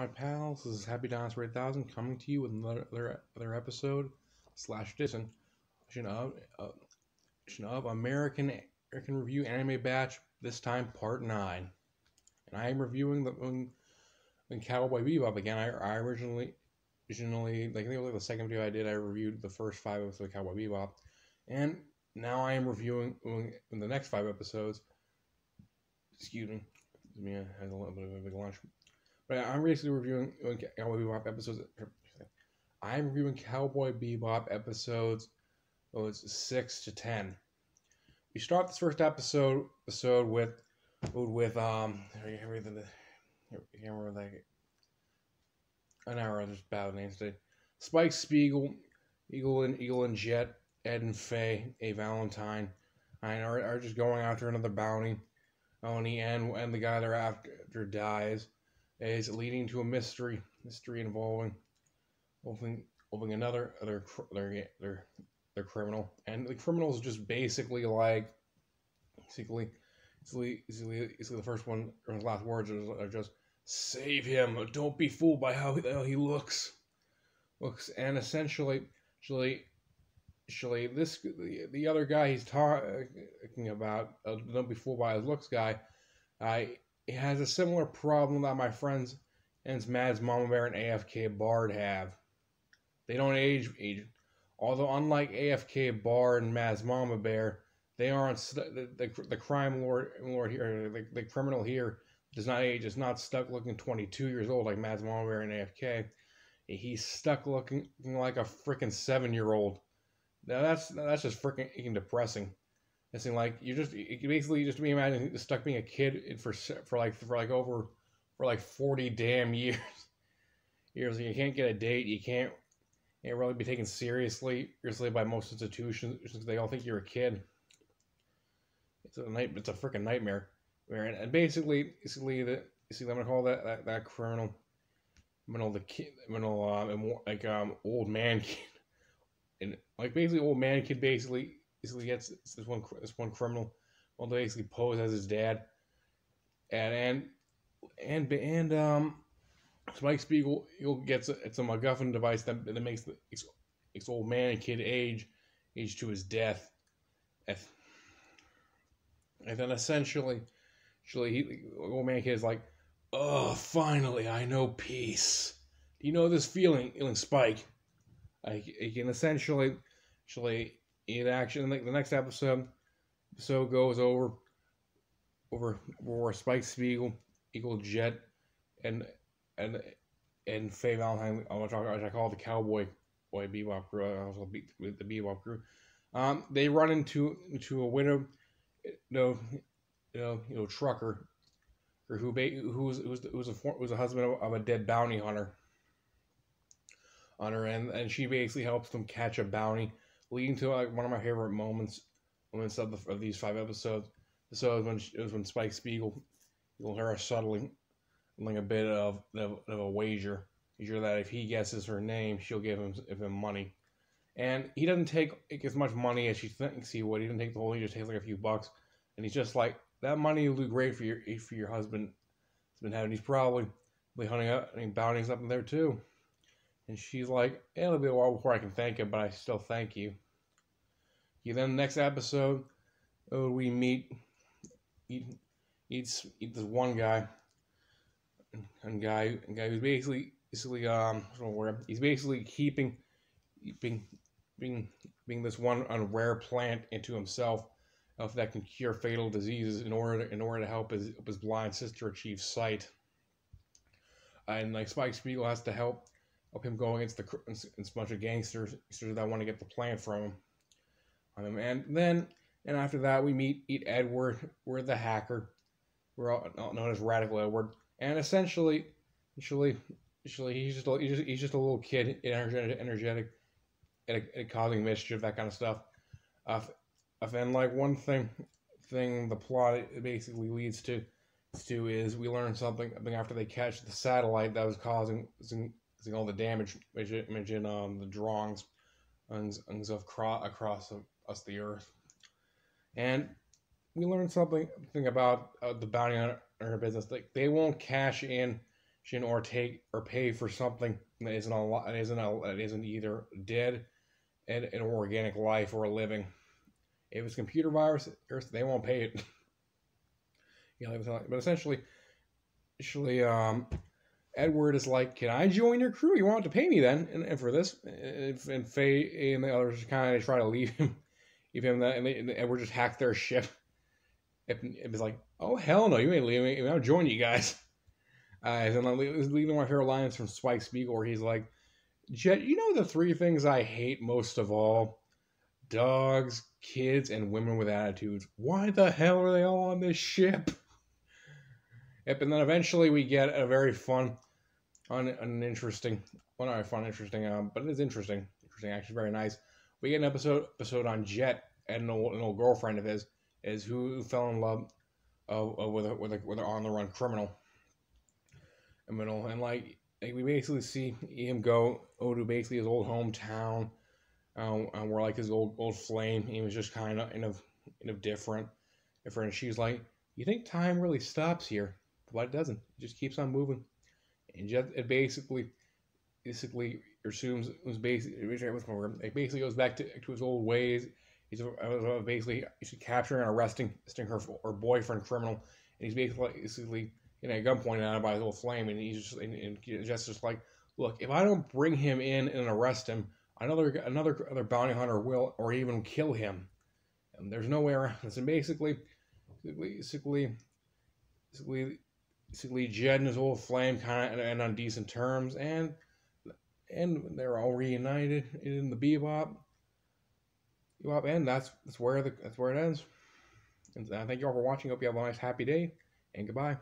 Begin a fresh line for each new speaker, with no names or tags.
my pals? This is Happy Dinosaur 8000 coming to you with another episode slash edition of American Review Anime Batch. This time, Part 9, and I am reviewing the Cowboy Bebop again. I originally like, I think it was like the second video I did. I reviewed the first 5 episodes of Cowboy Bebop, and now I am reviewing the next 5 episodes. Excuse me. I had a little bit of a big lunch. But I'm basically reviewing Cowboy Bebop episodes. I'm reviewing Cowboy Bebop episodes 6 to 10. We start this first episode with I can't remember that. An hour just bad names today. Spike Spiegel, Eagle and Jet, Ed and Faye, A Valentine, are just going after another bounty. And the guy they're after dies, is leading to a mystery involving another their criminal, and the criminal is just basically the first one or his last words are just save him, don't be fooled by how he looks, and essentially the other guy he's talking about, don't be fooled by his looks guy, he has a similar problem that my friends and Mads Mama Bear and AFK Bard have. They don't age. Although unlike AFK Bard and Mads Mama Bear, they aren't the crime lord here. The criminal here does not age. Is not stuck looking 22 years old like Mads Mama Bear and AFK. He's stuck looking like a freaking 7-year-old. Now that's just freaking depressing. It's like you basically just imagine stuck being a kid for 40 damn years. You can't get a date. You can't really be taken seriously by most institutions. They all think you're a kid. It's a freaking nightmare. And basically, I'm gonna call that criminal, old man kid, and like basically old man kid basically gets this one criminal, well, they basically pose as his dad, and Spike Spiegel gets it's a MacGuffin device that makes the old man kid age to his death, and then essentially old man kid is like, oh, finally I know peace. Do you know this feeling, Spike? I can essentially in action. Like the next episode goes over where Spike Spiegel, Eagle Jet, and Faye Valentine, which I call the Cowboy Bebop crew. I also beat the Bebop crew. They run into a widow, trucker, who's a husband of a dead bounty hunter. And she basically helps them catch a bounty, leading to like one of my favorite moments of these 5 episodes. So it was when Spike Spiegel and her are settling a bit of a wager that if he guesses her name, she'll give him money. And he doesn't take as much money as she thinks he would. He doesn't take the whole. He just takes like a few bucks, and he's just like, that money will do great for your husband. He's been having. He's probably hunting bounties up in there too. And she's like, it'll be a while before I can thank him, but I still thank you. Then next episode, we meet this one guy, who's basically he's basically keeping this one rare plant into himself, that can cure fatal diseases in order to help his blind sister achieve sight. And like Spike Spiegel has to help him go against a bunch of gangsters that want to get the plant from him. And after that, we meet Edward. We're the hacker. We're all known as Radical Edward. And essentially, he's just a little kid, energetic, and causing mischief, that kind of stuff. And like one thing the plot basically leads to is we learn something after they catch the satellite that was causing all the damage in the drawings across the Earth. And we learned something about the bounty hunter business. Like, they won't cash in shouldn't or take or pay for something that isn't either dead and an organic life or a living. If it's computer virus, they won't pay it. But essentially, Edward is like, "Can I join your crew? You want to pay me then?" And for this, and Faye and the others kind of try to leave him that, and Edward just hacked their ship. It was like, "Oh hell no, you ain't leaving me. I'll join you guys." And then leaving my favorite lines from Spike Spiegel, where he's like, "Jet, you know the three things I hate most of all: dogs, kids, and women with attitudes. Why the hell are they all on this ship?" Yep, and then eventually we get a very fun, an interesting, well, not fun, interesting, but it is interesting, actually very nice. We get an episode on Jet and an old girlfriend of his is who fell in love with an on the run criminal. And like we basically see him go to basically his old hometown, where like his old flame, he was just kind of different. She's like, "You think time really stops here?" But it doesn't. It just keeps on moving. And just it basically assumes it was it basically goes back to his old ways. He's basically capturing and arresting her boyfriend criminal, and he's basically at gunpoint out by his old flame, and he's just like, "Look, if I don't bring him in and arrest him, another bounty hunter will, or even kill him, and there's no way around this." And basically Jed and his old flame kind of end on decent terms, and they're all reunited in the Bebop, and that's where it ends. And thank you all for watching. Hope you have a nice, happy day, and goodbye.